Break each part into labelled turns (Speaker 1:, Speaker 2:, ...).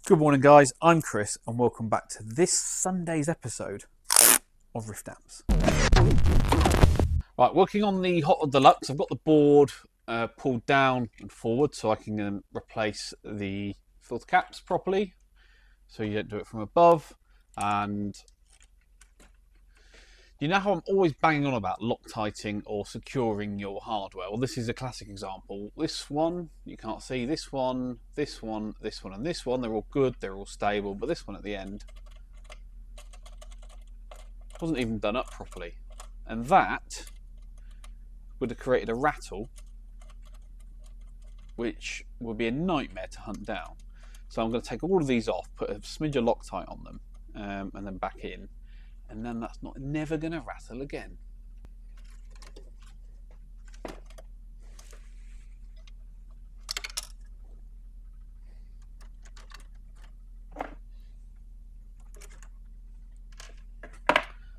Speaker 1: Good morning, guys. I'm Chris, and welcome back to this Sunday's episode of Rift Amps. Right, working on the Rod Deluxe. I've got the board pulled down and forward so I can replace the filter caps properly, so you don't do it from above. And you know how I'm always banging on about Loctiting or securing your hardware? Well, this is a classic example. This one, you can't see. This one, this one, this one, and this one, they're all good, they're all stable, but this one at the end wasn't even done up properly. And that would have created a rattle, which would be a nightmare to hunt down. So I'm going to take all of these off, put a smidge of Loctite on them, and then back in. And then that's never going to rattle again.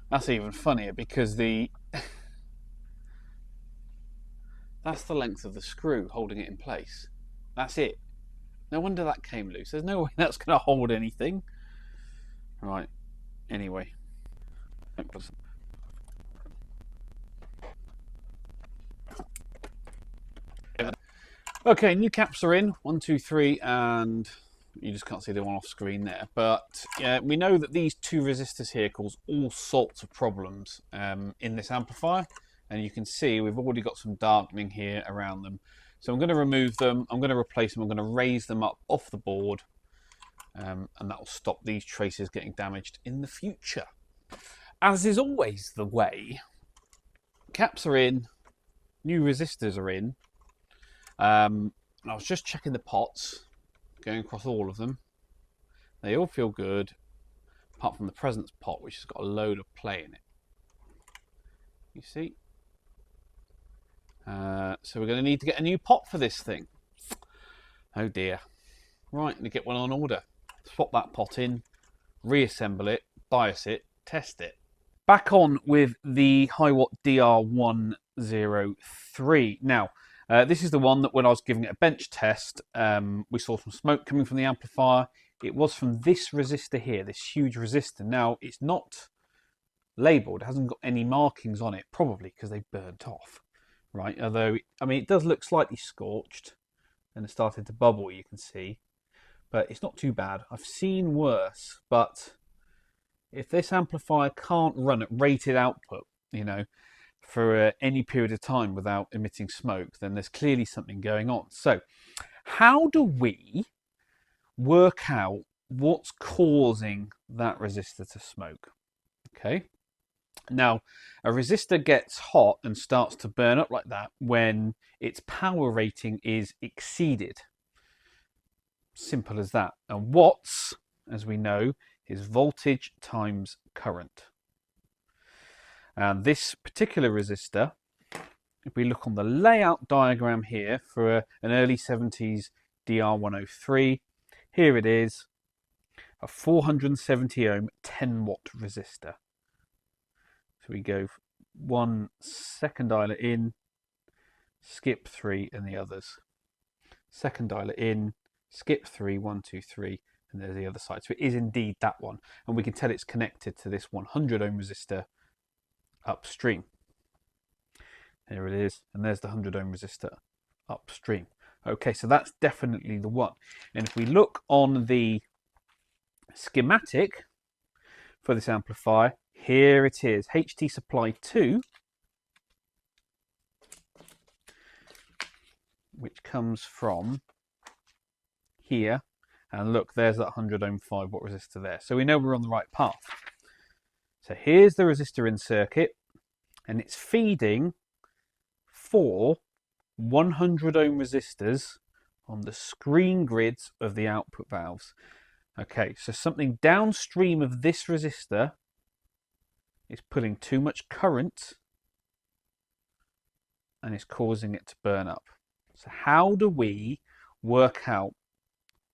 Speaker 1: That's even funnier because that's the length of the screw holding it in place. That's it. No wonder that came loose. There's no way that's going to hold anything. Right. Anyway. Okay, new caps are in. 1, 2, 3, and you just can't see the one off screen there. But we know that these two resistors here cause all sorts of problems in this amplifier. And you can see we've already got some darkening here around them. So I'm going to remove them. I'm going to replace them. I'm going to raise them up off the board. And that will stop these traces getting damaged in the future. As is always the way, caps are in, new resistors are in. I was just checking the pots, going across all of them. They all feel good, apart from the presence pot, which has got a load of play in it. You see? So we're going to need to get a new pot for this thing. Oh dear. Right, I'm going to get one on order. Swap that pot in, reassemble it, bias it, test it. Back on with the Hiwatt DR103. Now, this is the one that when I was giving it a bench test, we saw some smoke coming from the amplifier. It was from this resistor here, this huge resistor. Now, it's not labelled. It hasn't got any markings on it, probably because they burnt off, right? Although, I mean, it does look slightly scorched and it started to bubble, you can see. But it's not too bad. I've seen worse, but if this amplifier can't run at rated output, you know, for any period of time without emitting smoke, then there's clearly something going on. So how do we work out what's causing that resistor to smoke? Okay. Now, a resistor gets hot and starts to burn up like that when its power rating is exceeded. Simple as that. And watts, as we know, is voltage times current. And this particular resistor, if we look on the layout diagram here for an early 70s DR103, here it is, a 470 ohm 10 watt resistor. So we go 1 second dialer in, skip 3 and the others. Second dialer in, skip 3, 1, 2, 3, and there's the other side. So it is indeed that one. And we can tell it's connected to this 100 ohm resistor upstream. There it is, and there's the 100 ohm resistor upstream. Okay, so that's definitely the one. And if we look on the schematic for this amplifier, here it is, HT supply 2, which comes from here. And look, there's that 100 ohm 5 watt resistor there. So we know we're on the right path. So here's the resistor in circuit, and it's feeding 4 100 ohm resistors on the screen grids of the output valves. Okay, so something downstream of this resistor is pulling too much current and is causing it to burn up. So how do we work out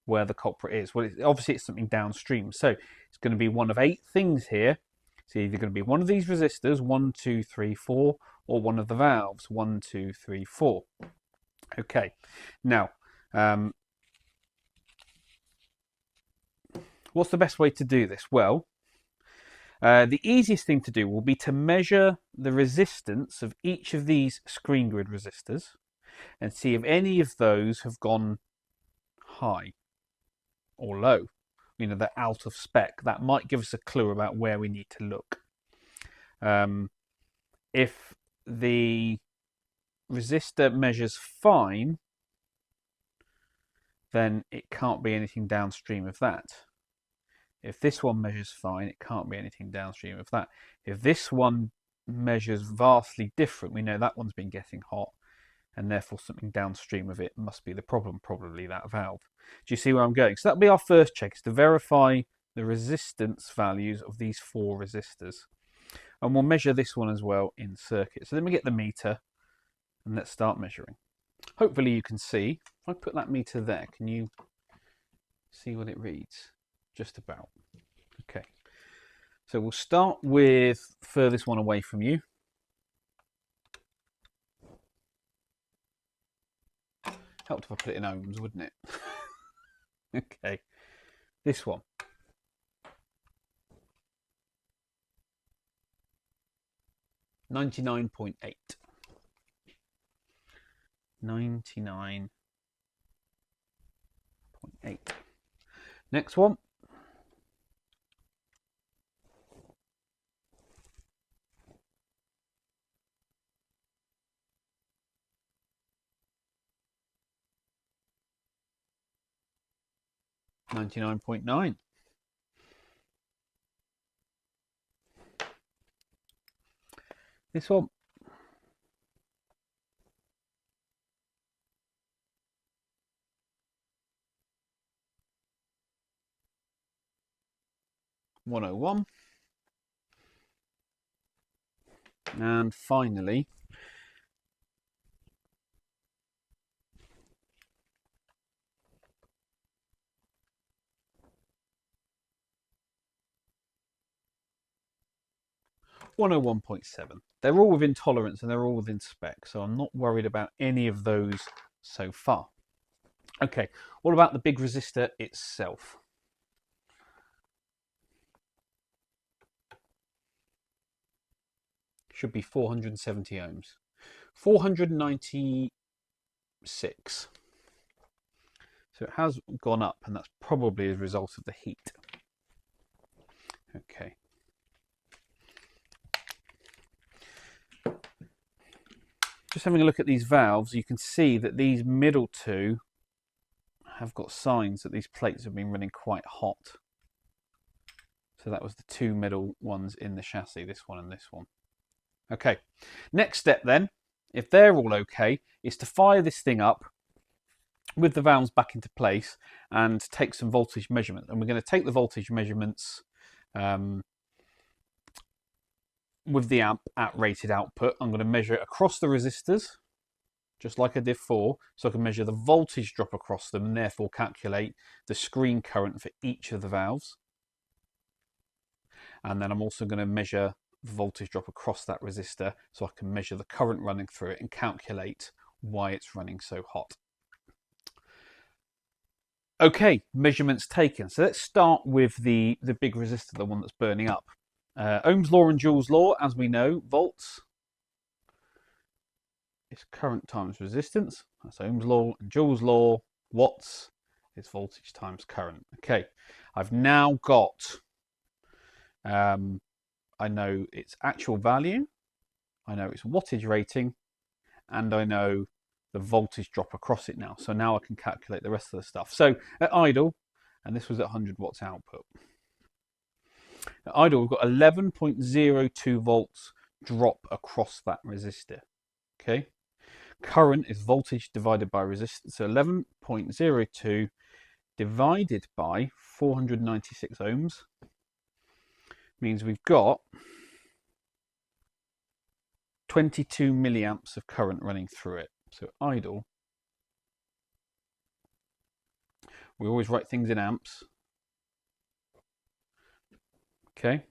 Speaker 1: where the culprit is? Well, obviously it's something downstream. So it's going to be one of 8 things here. It's either going to be one of these resistors, 1, 2, 3, 4, or one of the valves, 1, 2, 3, 4. Okay, now What's the best way to do this? Well, the easiest thing to do will be to measure the resistance of each of these screen grid resistors and see if any of those have gone high or low. You know, they're out of spec. That might give us a clue about where we need to look. If the resistor measures fine, then it can't be anything downstream of that. If this one measures fine, it can't be anything downstream of that. If this one measures vastly different, we know that one's been getting hot, and therefore something downstream of it must be the problem, probably that valve. Do you see where I'm going? So that'll be our first check, is to verify the resistance values of these 4 resistors. And we'll measure this one as well in circuit. So let me get the meter and let's start measuring. Hopefully you can see. If I put that meter there, can you see what it reads? Just about. Okay. So we'll start with furthest one away from you. Helped if I put it in ohms, wouldn't it? Okay. This one. 99.8. 99.8. Next one. 99.9. This one. 101. And finally, 101.7. They're all within tolerance and they're all within spec, so I'm not worried about any of those so far. Okay, what about the big resistor itself? Should be 470 ohms. 496. So it has gone up, and that's probably as a result of the heat. Okay. Just having a look at these valves, you can see that these middle two have got signs that these plates have been running quite hot. So that was the 2 middle ones in the chassis, this one and this one. Okay, next step then, if they're all okay, is to fire this thing up with the valves back into place and take some voltage measurement. And we're going to take the voltage measurements with the amp at rated output. I'm going to measure it across the resistors, just like I did before, so I can measure the voltage drop across them and therefore calculate the screen current for each of the valves. And then I'm also going to measure the voltage drop across that resistor so I can measure the current running through it and calculate why it's running so hot. Okay, measurements taken. So let's start with the big resistor, the one that's burning up. Ohm's law and Joule's law, as we know, volts is current times resistance. That's Ohm's law and Joule's law. Watts is voltage times current. Okay, I've now got, I know its actual value, I know its wattage rating, and I know the voltage drop across it now. So now I can calculate the rest of the stuff. So at idle, and this was at 100 watts output. At idle, we've got 11.02 volts drop across that resistor. Okay. Current is voltage divided by resistance. So 11.02 divided by 496 ohms means we've got 22 milliamps of current running through it. So idle, we always write things in amps. Okay.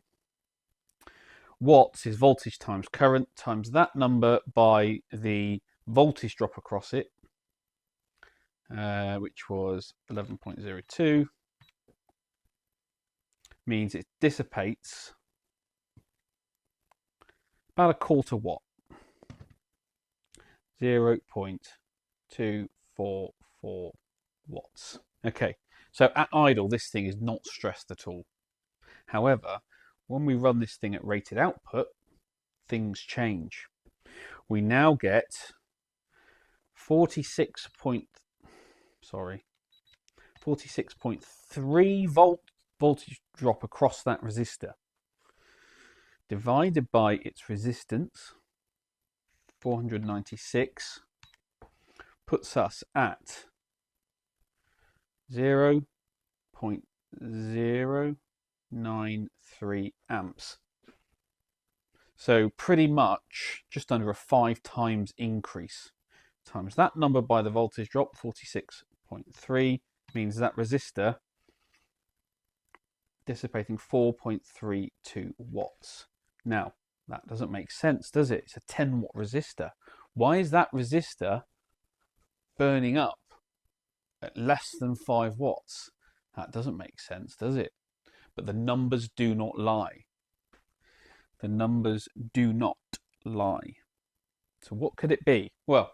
Speaker 1: Watts is voltage times current times that number by the voltage drop across it, which was 11.02 means it dissipates about a quarter watt. 0.244 watts. Okay, so at idle, this thing is not stressed at all. However, when we run this thing at rated output, things change. We now get 46.3 voltage drop across that resistor, divided by its resistance, 496, puts us at 0.093 amps. So pretty much just under a 5 times increase. Times that number by the voltage drop, 46.3, means that resistor dissipating 4.32 watts. Now, that doesn't make sense, does it? It's a 10 watt resistor. Why is that resistor burning up at less than 5 watts? That doesn't make sense, does it? But the numbers do not lie. The numbers do not lie. So what could it be? Well,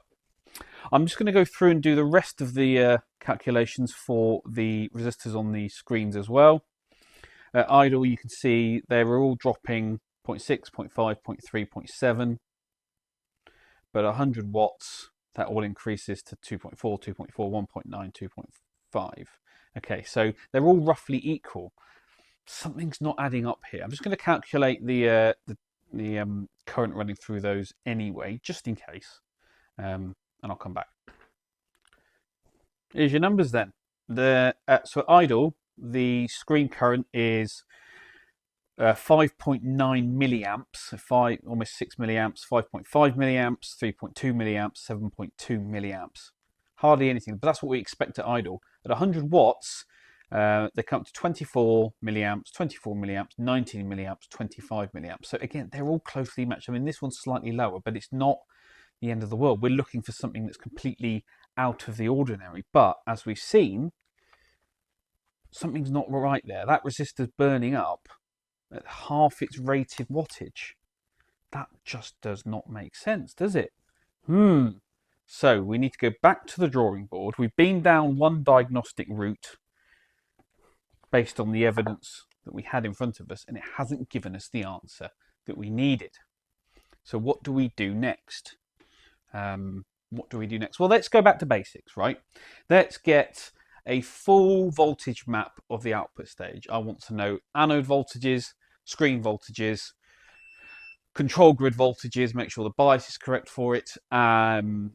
Speaker 1: I'm just going to go through and do the rest of the calculations for the resistors on the screens as well. At idle, you can see they were all dropping 0.6, 0.5, 0.3, 0.7. But 100 watts, that all increases to 2.4, 2.4, 1.9, 2.5. Okay, so they're all roughly equal. Something's not adding up here. I'm just going to calculate the current running through those anyway, just in case, and I'll come back. Here's your numbers then. So at idle, the screen current is 5.9 milliamps, almost 6 milliamps, 5.5 milliamps, 3.2 milliamps, 7.2 milliamps. Hardly anything, but that's what we expect at idle. At 100 watts, they come up to 24 milliamps, 19 milliamps, 25 milliamps. So again, they're all closely matched. I mean, this one's slightly lower, but it's not the end of the world. We're looking for something that's completely out of the ordinary. But as we've seen, something's not right there. That resistor's burning up at half its rated wattage. That just does not make sense, does it? So we need to go back to the drawing board. We've been down one diagnostic route based on the evidence that we had in front of us, and it hasn't given us the answer that we needed. So what do we do next? Well, let's go back to basics, right? Let's get a full voltage map of the output stage. I want to know anode voltages, screen voltages, control grid voltages, make sure the bias is correct for it, and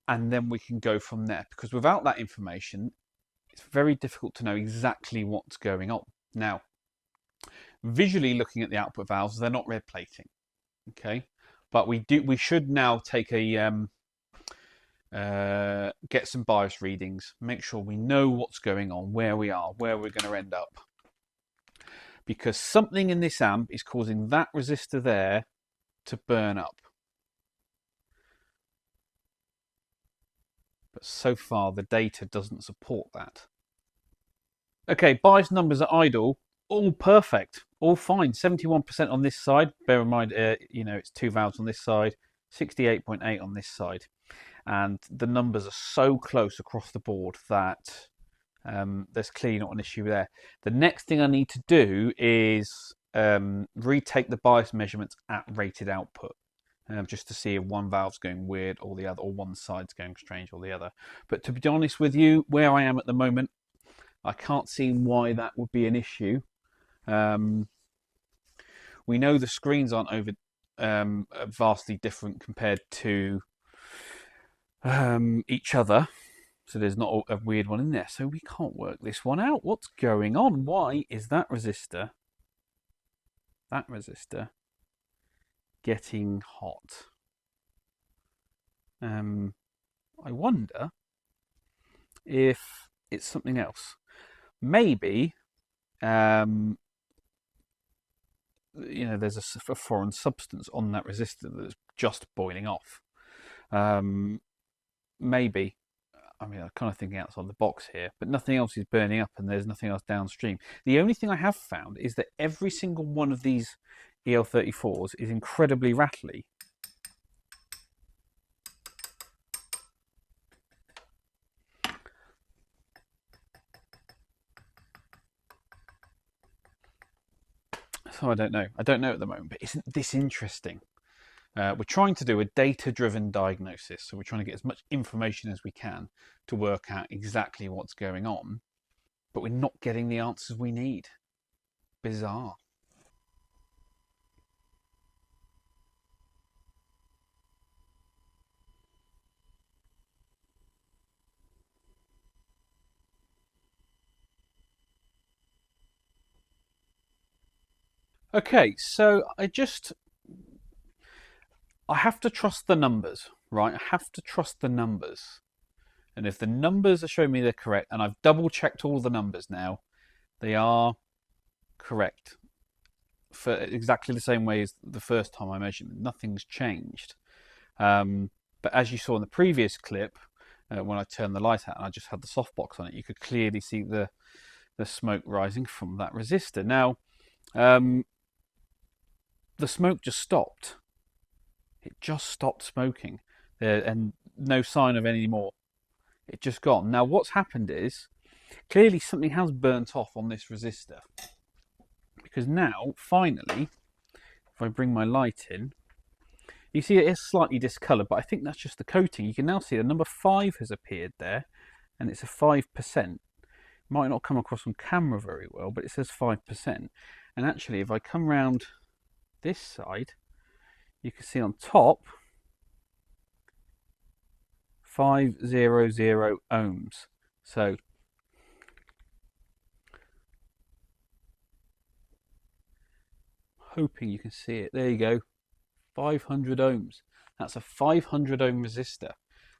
Speaker 1: then we can go from there. Because without that information, it's very difficult to know exactly what's going on. Now, visually looking at the output valves, they're not red plating, okay? But we should now take a get some bias readings, make sure we know what's going on, where we are, where we're going to end up. Because something in this amp is causing that resistor there to burn up. But so far, the data doesn't support that. Okay, bias numbers at idle, all perfect, all fine. 71% on this side. Bear in mind, it's 2 valves on this side, 68.8 on this side. And the numbers are so close across the board that there's clearly not an issue there. The next thing I need to do is retake the bias measurements at rated output. Just to see if one valve's going weird or the other, or one side's going strange or the other. But to be honest with you, where I am at the moment, I can't see why that would be an issue. We know the screens aren't vastly different compared to each other, so there's not a weird one in there. So we can't work this one out. What's going on? Why is that resistor getting hot? I wonder if it's something else. Maybe there's a foreign substance on that resistor that's just boiling off. Maybe. I mean, I'm kind of thinking outside the box here, but nothing else is burning up and there's nothing else downstream. The only thing I have found is that every single one of these EL34s is incredibly rattly. So I don't know. I don't know at the moment, but isn't this interesting? We're trying to do a data-driven diagnosis, so we're trying to get as much information as we can to work out exactly what's going on, but we're not getting the answers we need. Bizarre. Okay, so I have to trust the numbers, right? I have to trust the numbers. And if the numbers are showing me they're correct, and I've double checked all the numbers now, they are correct for exactly the same way as the first time I measured them. Nothing's changed. But as you saw in the previous clip, when I turned the light out and I just had the softbox on it, you could clearly see the smoke rising from that resistor. Now, the smoke just stopped. It just stopped smoking, and no sign of any more. It just gone. Now, what's happened is clearly something has burnt off on this resistor, because now, finally, if I bring my light in, you see it is slightly discoloured, but I think that's just the coating. You can now see the number 5 has appeared there, and it's a 5%. Might not come across on camera very well, but it says 5%. And actually, if I come round this side, you can see on top 500 ohms. So hoping you can see it. There you go. 500 ohms. That's a 500 ohm resistor.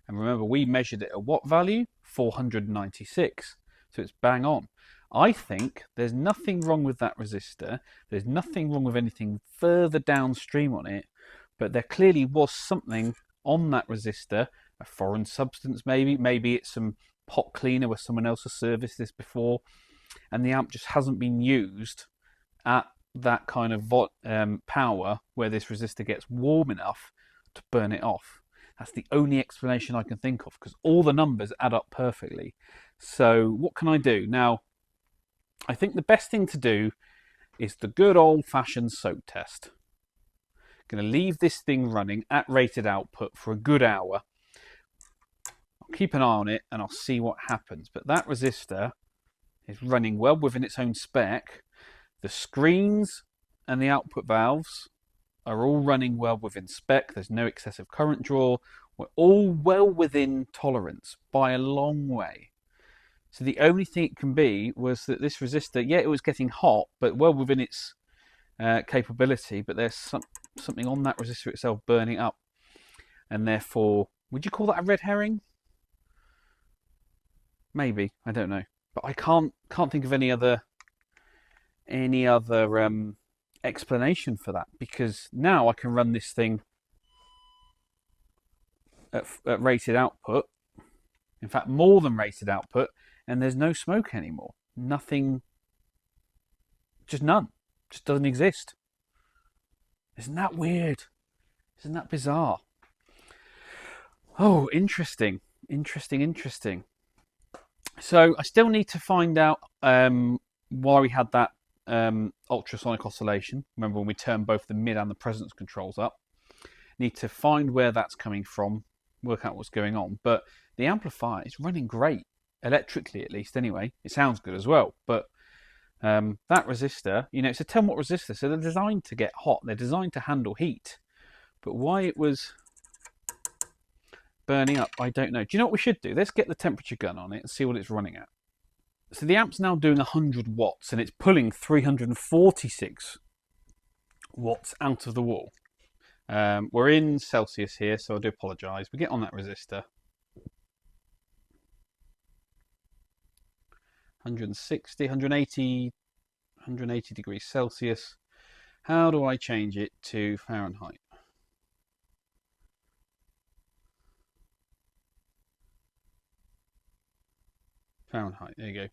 Speaker 1: And remember, we measured it at what value? 496. So it's bang on. I think there's nothing wrong with that resistor. There's nothing wrong with anything further downstream on it. But there clearly was something on that resistor, a foreign substance maybe. Maybe it's some pot cleaner where someone else has serviced this before. And the amp just hasn't been used at that kind of power where this resistor gets warm enough to burn it off. That's the only explanation I can think of, because all the numbers add up perfectly. So what can I do? Now, I think the best thing to do is the good old-fashioned soak test. I'm going to leave this thing running at rated output for a good hour. I'll keep an eye on it and I'll see what happens. But that resistor is running well within its own spec. The screens and the output valves are all running well within spec. There's no excessive current draw. We're all well within tolerance by a long way. So the only thing it can be was that this resistor, yeah, it was getting hot, but well within its capability, but there's something on that resistor itself burning up. And therefore, would you call that a red herring? Maybe, I don't know. But I can't think of any other explanation for that, because now I can run this thing at rated output, in fact more than rated output, and there's no smoke anymore. Nothing, just none, just doesn't exist. Isn't that weird? Isn't that bizarre? Oh, interesting. So I still need to find out why we had that ultrasonic oscillation. Remember when we turned both the mid and the presence controls up. Need to find where that's coming from, work out what's going on. But the amplifier is running great, electrically at least anyway. It sounds good as well. But that resistor, it's a 10 watt resistor, so they're designed to get hot. They're designed to handle heat. But why it was burning up, I don't know. Do you know what we should do? Let's get the temperature gun on it and see what it's running at. So the amp's now doing 100 watts and it's pulling 346 watts out of the wall. We're in Celsius here, so I do apologise. We get on that resistor. 160, 180 degrees Celsius. How do I change it to Fahrenheit? Fahrenheit. There you go.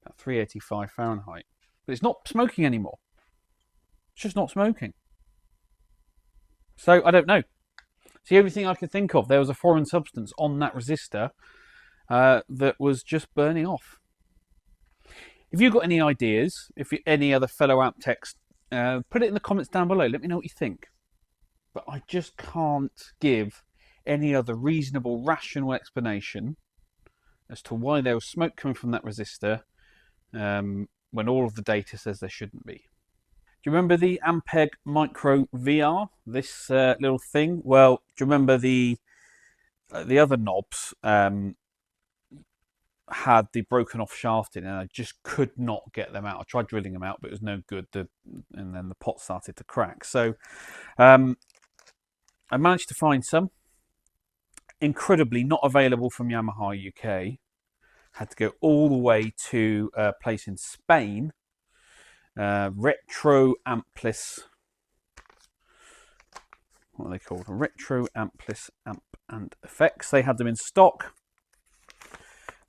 Speaker 1: About 385 Fahrenheit. But it's not smoking anymore. It's just not smoking. So I don't know. It's the only thing I could think of. There was a foreign substance on that resistor that was just burning off. If you've got any ideas, any other fellow amp techs, put it in the comments down below. Let me know what you think. But I just can't give any other reasonable, rational explanation as to why there was smoke coming from that resistor when all of the data says there shouldn't be. Do you remember the Ampeg Micro VR? This little thing? Well, do you remember the other knobs had the broken off shaft in, and I just could not get them out. I tried drilling them out, but it was no good. And then the pot started to crack. So I managed to find some. Incredibly not available from Yamaha UK. Had to go all the way to a place in Spain. Retro Amplis. What are they called? Retro Amplis Amp and Effects. They had them in stock.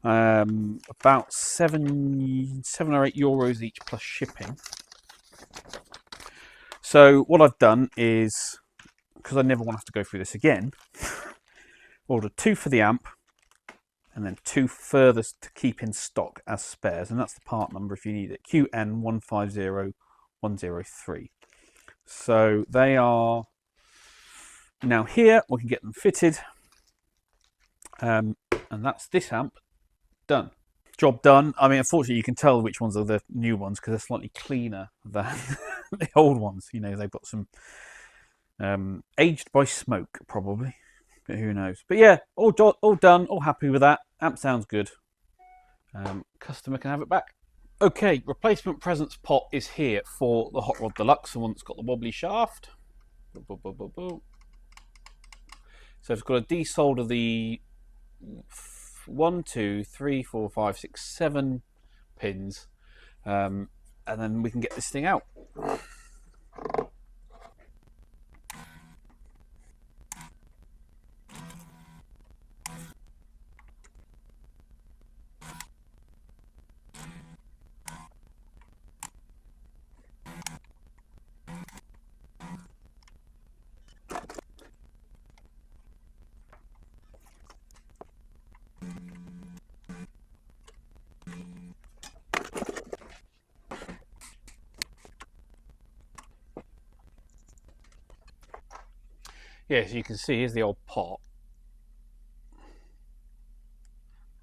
Speaker 1: About seven or €8 each plus shipping. So what I've done is, because I never want to have to go through this again, ordered 2 for the amp and then 2 further to keep in stock as spares, and that's the part number if you need it, QN150103. So they are now here. We can get them fitted, and that's this amp done. Job done. I mean, unfortunately, you can tell which ones are the new ones because they're slightly cleaner than the old ones. You know, they've got some aged by smoke, probably. But who knows? But yeah, all done, all happy with that. Amp sounds good. Customer can have it back. Okay, replacement presence pot is here for the Hot Rod Deluxe, the one that's got the wobbly shaft. So it's got to desolder the 1, 2, 3, 4, 5, 6, 7 pins, and then we can get this thing out. Yeah, so you can see, here's the old pot.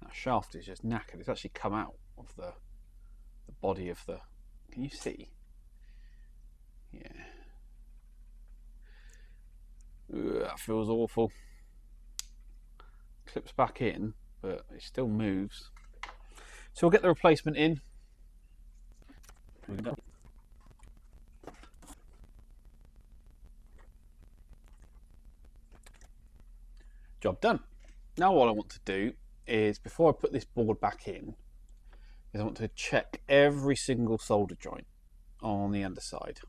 Speaker 1: That shaft is just knackered. It's actually come out of the body of the... Can you see? Yeah. Ooh, that feels awful. Clips back in, but it still moves. So we'll get the replacement in. Job done. Now what I want to do is, before I put this board back in, is I want to check every single solder joint on the underside,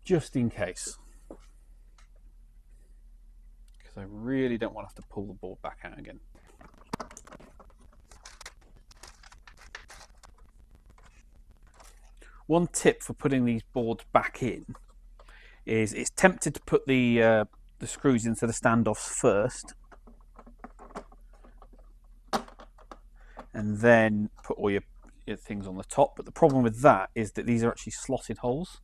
Speaker 1: just in case, because I really don't want to have to pull the board back out again. One tip for putting these boards back in is, it's tempted to put the screws into the standoffs first and then put all your things on the top, but the problem with that is that these are actually slotted holes,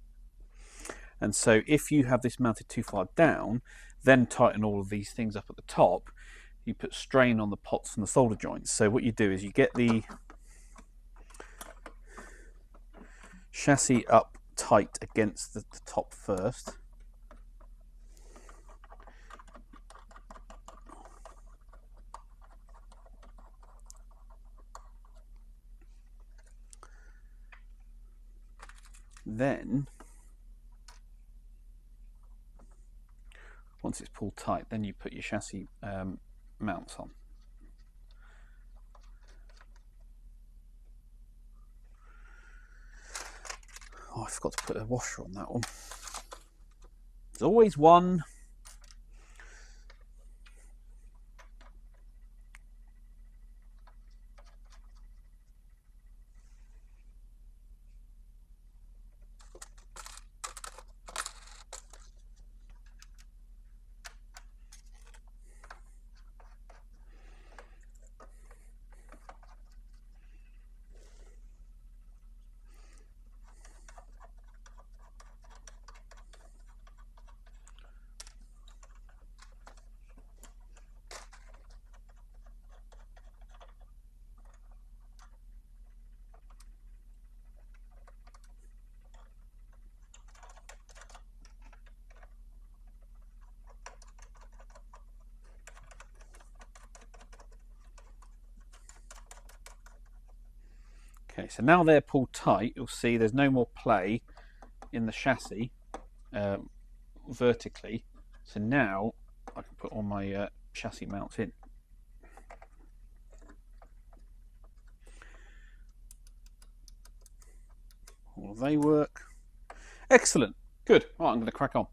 Speaker 1: and so if you have this mounted too far down, then tighten all of these things up at the top, you put strain on the pots and the solder joints. So what you do is you get the chassis up tight against the top first, then once it's pulled tight, then you put your chassis mounts on. Oh, I forgot to put a washer on that one. There's always one. Okay, so now they're pulled tight, you'll see there's no more play in the chassis vertically. So now I can put all my chassis mounts in. All they work. Excellent. Good. Right, I'm going to crack on.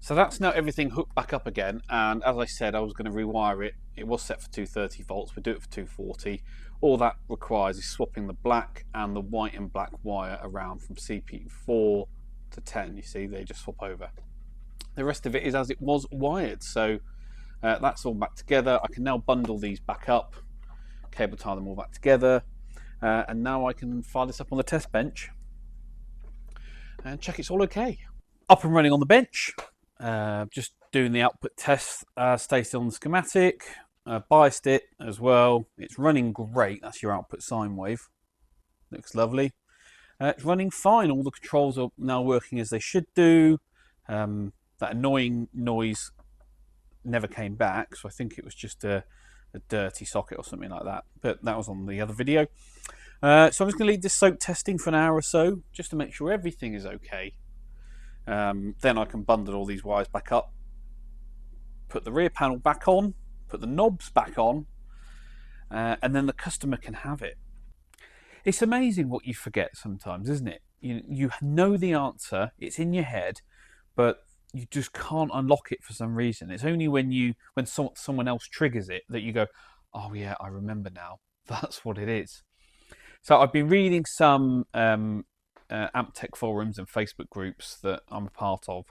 Speaker 1: So that's now everything hooked back up again, and as I said, I was going to rewire it. It was set for 230 volts, we do it for 240. All that requires is swapping the black and the white and black wire around from CP4 to 10. You see, they just swap over. The rest of it is as it was wired, so that's all back together. I can now bundle these back up, cable tie them all back together, and now I can fire this up on the test bench and check it's all okay. Up and running on the bench. Just doing the output test as stated on the schematic. Biased it as well. It's running great. That's your output sine wave. Looks lovely. It's running fine. All the controls are now working as they should do. That annoying noise never came back, so I think it was just a dirty socket or something like that. But that was on the other video. So I'm just going to leave this soak testing for an hour or so, just to make sure everything is okay. Then I can bundle all these wires back up, put the rear panel back on, put the knobs back on, and then the customer can have it. It's amazing what you forget sometimes, isn't it? You know the answer, it's in your head, but you just can't unlock it for some reason. It's only when someone else triggers it that you go, oh yeah, I remember now. That's what it is. So I've been reading some AmpTech forums and Facebook groups that I'm a part of,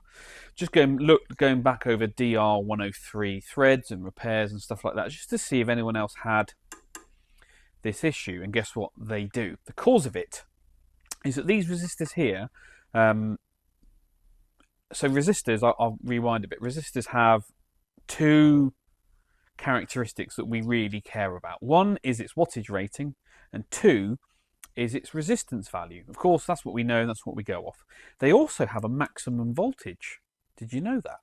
Speaker 1: just going back over DR103 threads and repairs and stuff like that, just to see if anyone else had this issue. And guess what they do? The cause of it is that these resistors here, so resistors, I'll rewind a bit. Resistors have two characteristics that we really care about. One is its wattage rating, and two is its resistance value. Of course, that's what we know, that's what we go off. They also have a maximum voltage. Did you know that?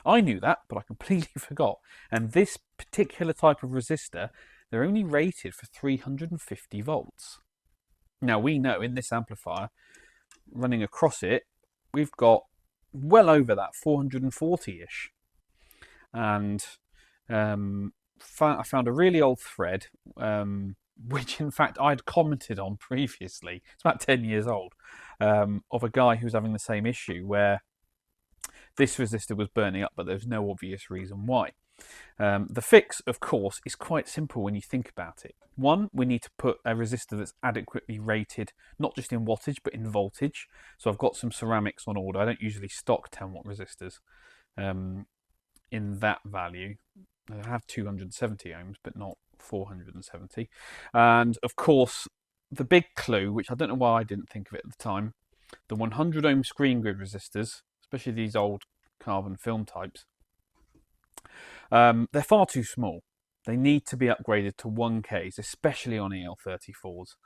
Speaker 1: I knew that, but I completely forgot. And this particular type of resistor, they're only rated for 350 volts. Now, we know in this amplifier, running across it, we've got well over that, 440-ish. And I found a really old thread, which in fact I'd commented on previously. It's about 10 years old, of a guy who's having the same issue where this resistor was burning up, but there's no obvious reason why. The fix, of course, is quite simple when you think about it. One, we need to put a resistor that's adequately rated, not just in wattage, but in voltage. So I've got some ceramics on order. I don't usually stock 10 watt resistors in that value. I have 270 ohms, but not 470. And of course, the big clue, which I don't know why I didn't think of it at the time, the 100 ohm screen grid resistors, especially these old carbon film types, they're far too small. They need to be upgraded to 1Ks, especially on EL34s.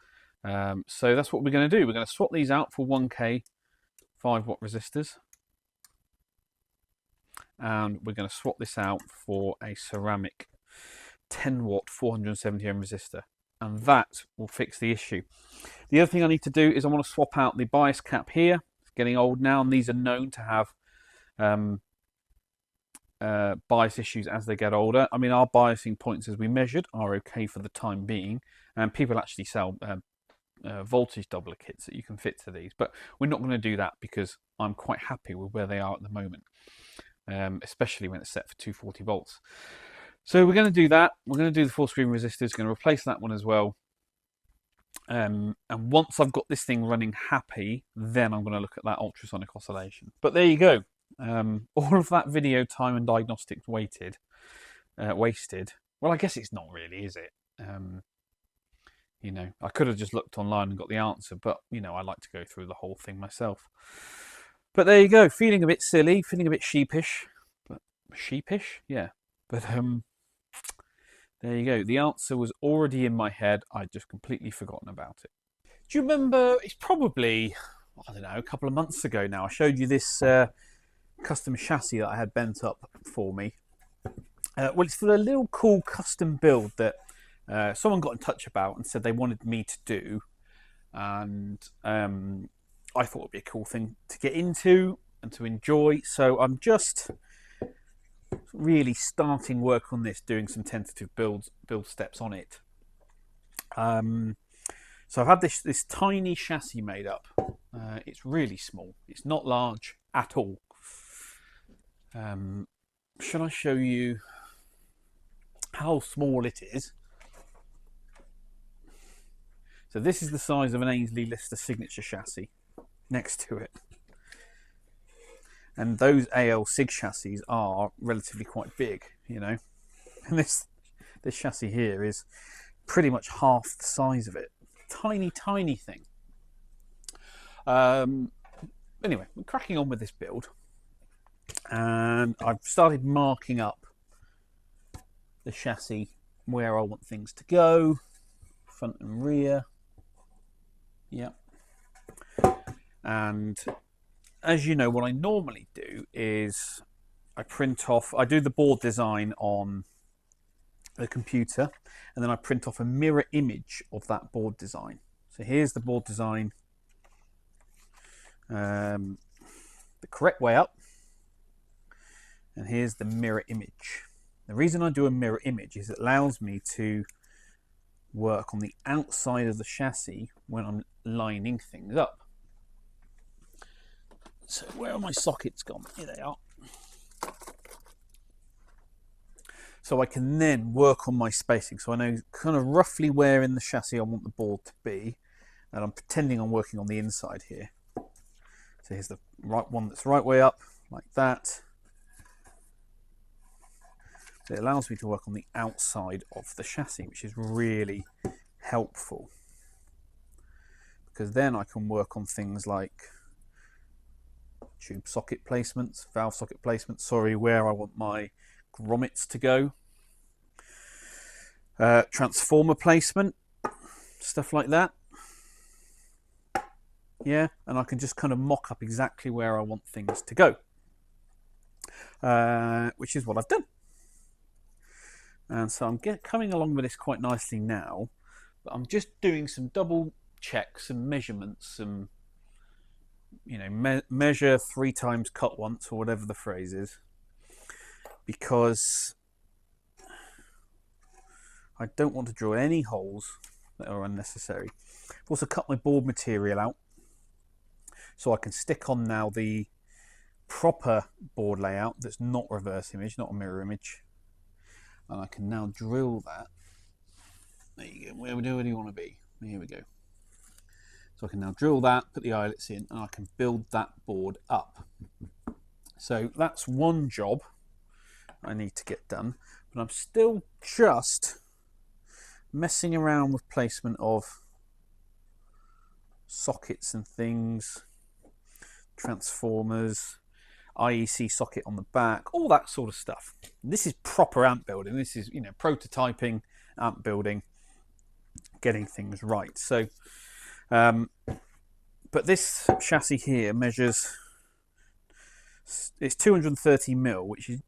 Speaker 1: So that's what we're going to do. We're going to swap these out for 1K 5 watt resistors. And we're going to swap this out for a ceramic 10 watt 470 ohm resistor. And that will fix the issue. The other thing I need to do is I want to swap out the bias cap here. It's getting old now, and these are known to have bias issues as they get older. I mean, our biasing points as we measured are okay for the time being, and people actually sell voltage doubler kits that you can fit to these, but we're not going to do that because I'm quite happy with where they are at the moment, especially when it's set for 240 volts. So we're going to do that. We're going to do the full screen resistors, going to replace that one as well. And once I've got this thing running happy, then I'm going to look at that ultrasonic oscillation. But there you go. All of that video time and diagnostics wasted. Well, I guess it's not really, is it? You know, I could have just looked online and got the answer, but you know, I like to go through the whole thing myself. But there you go. Feeling a bit silly, feeling a bit sheepish. But sheepish, yeah. But there you go. The answer was already in my head. I'd just completely forgotten about it. Do you remember? It's probably, I don't know, a couple of months ago now. I showed you this custom chassis that I had bent up for me. Well, it's for a little cool custom build that someone got in touch about and said they wanted me to do, and I thought it'd be a cool thing to get into and to enjoy. So I'm just really starting work on this, doing some tentative build steps on it. So I've had this tiny chassis made up. It's really small. It's not large at all. Should I show you how small it is? So this is the size of an Ainsley Lister signature chassis next to it. And those AL SIG chassis are relatively quite big, you know. And this chassis here is pretty much half the size of it. Tiny, tiny thing. Anyway, we're cracking on with this build. And I've started marking up the chassis where I want things to go. Front and rear. Yep. And as you know, what I normally do is I do the board design on the computer, and then I print off a mirror image of that board design. So here's the board design, the correct way up, and here's the mirror image. The reason I do a mirror image is it allows me to work on the outside of the chassis when I'm lining things up. So where are my sockets gone? Here they are. So I can then work on my spacing. So I know kind of roughly where in the chassis I want the board to be. And I'm pretending I'm working on the inside here. So here's the right one that's right way up, like that. So it allows me to work on the outside of the chassis, which is really helpful. Because then I can work on things like tube socket placements, valve socket placements, where I want my grommets to go, transformer placement, stuff like that. Yeah, and I can just kind of mock up exactly where I want things to go, which is what I've done. And so I'm coming along with this quite nicely now, but I'm just doing some double checks and measurements, some, you know, measure 3 times, cut once, or whatever the phrase is, because I don't want to drill any holes that are unnecessary. I've also cut my board material out so I can stick on now the proper board layout that's not reverse image, not a mirror image. and I can now drill that. There you go. Where do you want to be? Here we go. So I can now drill that, put the eyelets in, and I can build that board up. So that's one job I need to get done, but I'm still just messing around with placement of sockets and things, transformers, IEC socket on the back, all that sort of stuff. This is proper amp building. This is, prototyping, amp building, getting things right. So, but this chassis here measures, it's 230 mil, which is,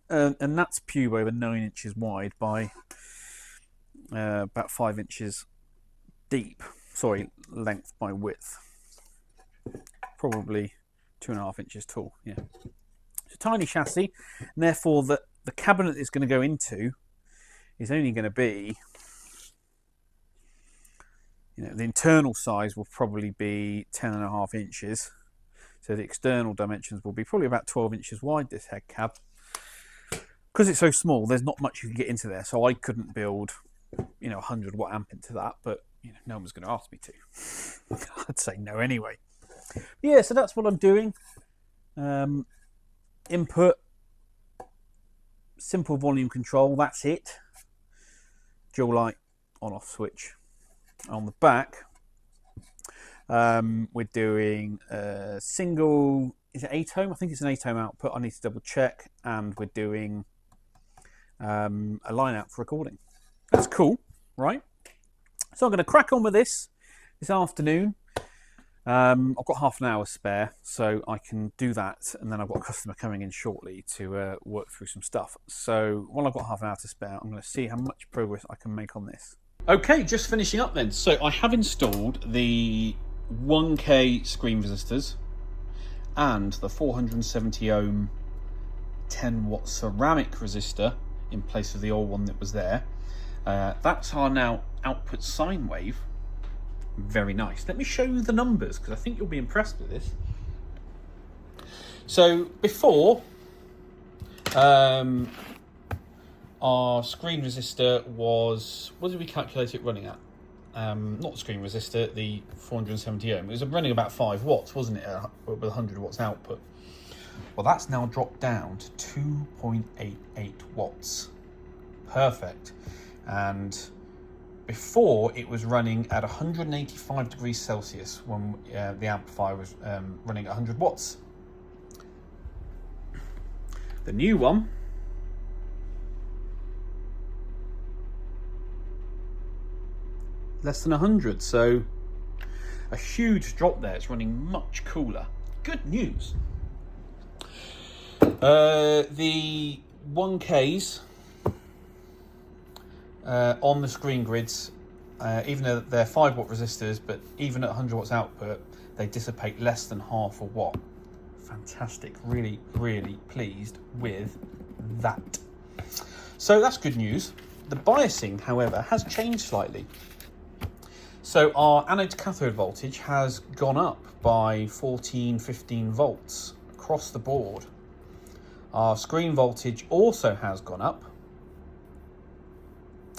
Speaker 1: and that's pube over 9 inches wide by about 5 inches deep. Sorry, length by width. Probably 2.5 inches tall. Yeah, it's a tiny chassis, and therefore the cabinet it's going to go into is only going to be, the internal size will probably be 10.5 inches. So the external dimensions will be probably about 12 inches wide, this head cab. Because it's so small, there's not much you can get into there. So I couldn't build, 100 watt amp into that, but no one's going to ask me to. I'd say no anyway. Yeah, so that's what I'm doing. Input, simple volume control, that's it. Dual light on off switch. On the back, we're doing a single, is it 8 ohm? I think it's an 8 ohm output. I need to double check. And we're doing a line out for recording. That's cool, right? So I'm going to crack on with this afternoon. I've got half an hour spare, so I can do that. And then I've got a customer coming in shortly to work through some stuff. So while I've got half an hour to spare, I'm going to see how much progress I can make on this. Okay, just finishing up then. So I have installed the 1K screen resistors and the 470 ohm 10 watt ceramic resistor in place of the old one that was there. That's our now output sine wave. Very nice. Let me show you the numbers because I think you'll be impressed with this. So before, our screen resistor was, what did we calculate it running at? Not the screen resistor, the 470 ohm. It was running about 5 watts, wasn't it, with 100 watts output. Well, that's now dropped down to 2.88 watts. Perfect. And before, it was running at 185 degrees Celsius when the amplifier was running at 100 watts. The new one, less than 100, so a huge drop there. It's running much cooler. Good news. The 1Ks on the screen grids, even though they're 5 watt resistors, but even at 100 watts output, they dissipate less than half a watt. Fantastic. Really, really pleased with that. So that's good news. The biasing, however, has changed slightly. So our anode to cathode voltage has gone up by 14-15 volts across the board. Our screen voltage also has gone up.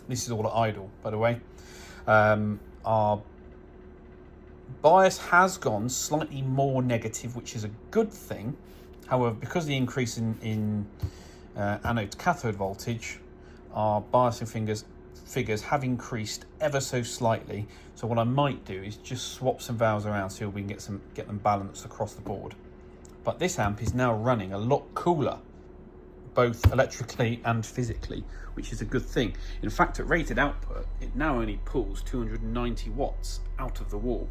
Speaker 1: This is all at idle, by the way. Our bias has gone slightly more negative, which is a good thing. However, because of the increase in anode to cathode voltage, our biasing figures have increased ever so slightly. So what I might do is just swap some valves around so we can get them balanced across the board. But this amp is now running a lot cooler, both electrically and physically, which is a good thing. In fact, at rated output, it now only pulls 290 watts out of the wall.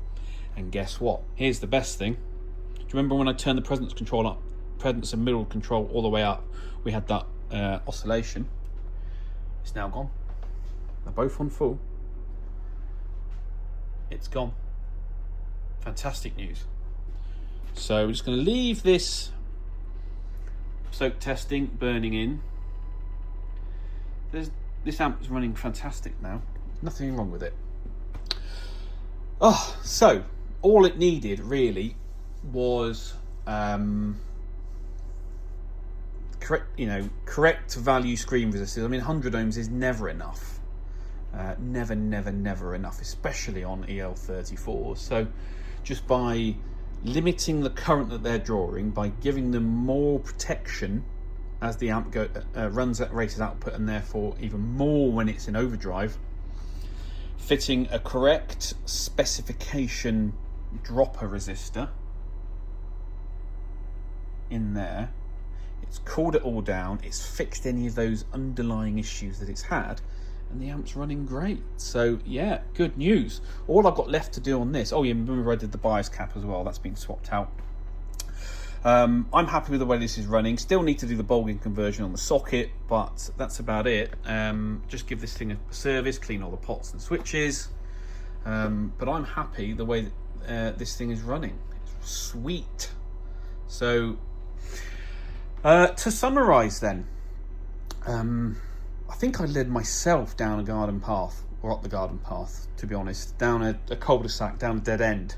Speaker 1: And guess what? Here's the best thing. Do you remember when I turned the presence control up, presence and middle control all the way up, we had that oscillation? It's now gone. They're both on full. It's gone. Fantastic news. So we're just going to leave this soak testing burning in. This amp is running fantastic now. Nothing wrong with it. So all it needed really was correct value screen resistors. I mean, 100 ohms is never enough. Never enough, especially on EL34. So just by limiting the current that they're drawing, by giving them more protection as the amp runs at rated output, and therefore even more when it's in overdrive, fitting a correct specification dropper resistor in there, it's cooled it all down, it's fixed any of those underlying issues that it's had, and the amp's running great. So yeah, good news. All I've got left to do on this, oh yeah, remember I did the bias cap as well, that's been swapped out. I'm happy with the way this is running. Still need to do the bulging conversion on the socket, but that's about it. Just give this thing a service, clean all the pots and switches, but I'm happy the way that this thing is running. It's sweet. So to summarize then, I think I led myself down a garden path, or up the garden path, to be honest, down a cul-de-sac, down a dead end.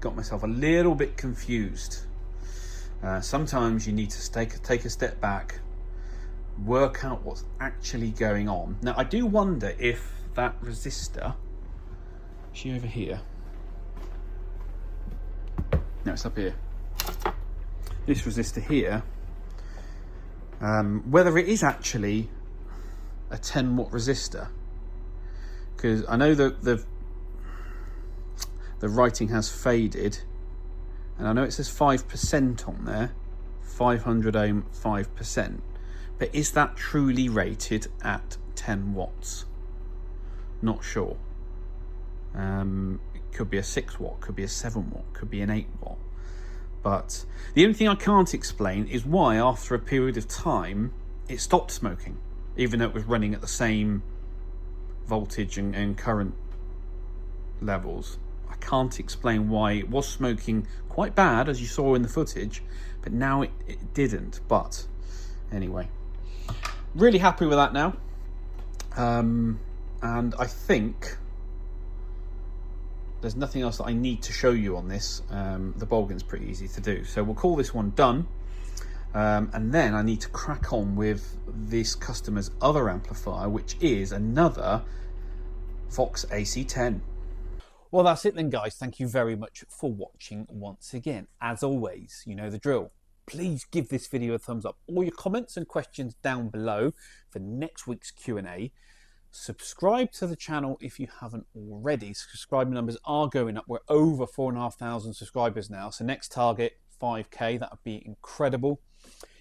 Speaker 1: Got myself a little bit confused. Sometimes you need to take a step back, work out what's actually going on. Now, I do wonder if that resistor, is she over here? No, it's up here. This resistor here, whether it is actually a 10 watt resistor, because I know that the writing has faded, and I know it says 5% on there, 500 ohm 5%, but is that truly rated at 10 watts? Not sure. It could be a 6 watt, could be a 7 watt, could be an 8 watt. But the only thing I can't explain is why after a period of time it stopped smoking, even though it was running at the same voltage and current levels. I can't explain why it was smoking quite bad, as you saw in the footage, but now it didn't. But anyway, really happy with that now. And I think there's nothing else that I need to show you on this. The bulging's pretty easy to do, so we'll call this one done. And then I need to crack on with this customer's other amplifier, which is another Vox AC10. Well, that's it then, guys. Thank you very much for watching once again. As always, you know the drill. Please give this video a thumbs up. All your comments and questions down below for next week's Q&A. Subscribe to the channel if you haven't already. Subscriber numbers are going up. We're over 4,500 subscribers now. So next target, 5K. That would be incredible.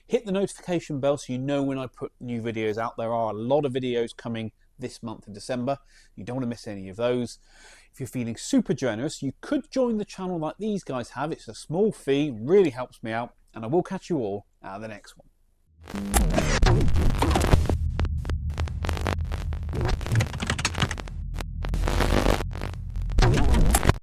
Speaker 1: Hit the notification bell so you know when I put new videos out. There are a lot of videos coming this month in December. You don't want to miss any of those. If you're feeling super generous, you could join the channel like these guys have. It's a small fee, really helps me out, and I will catch you all at the next one.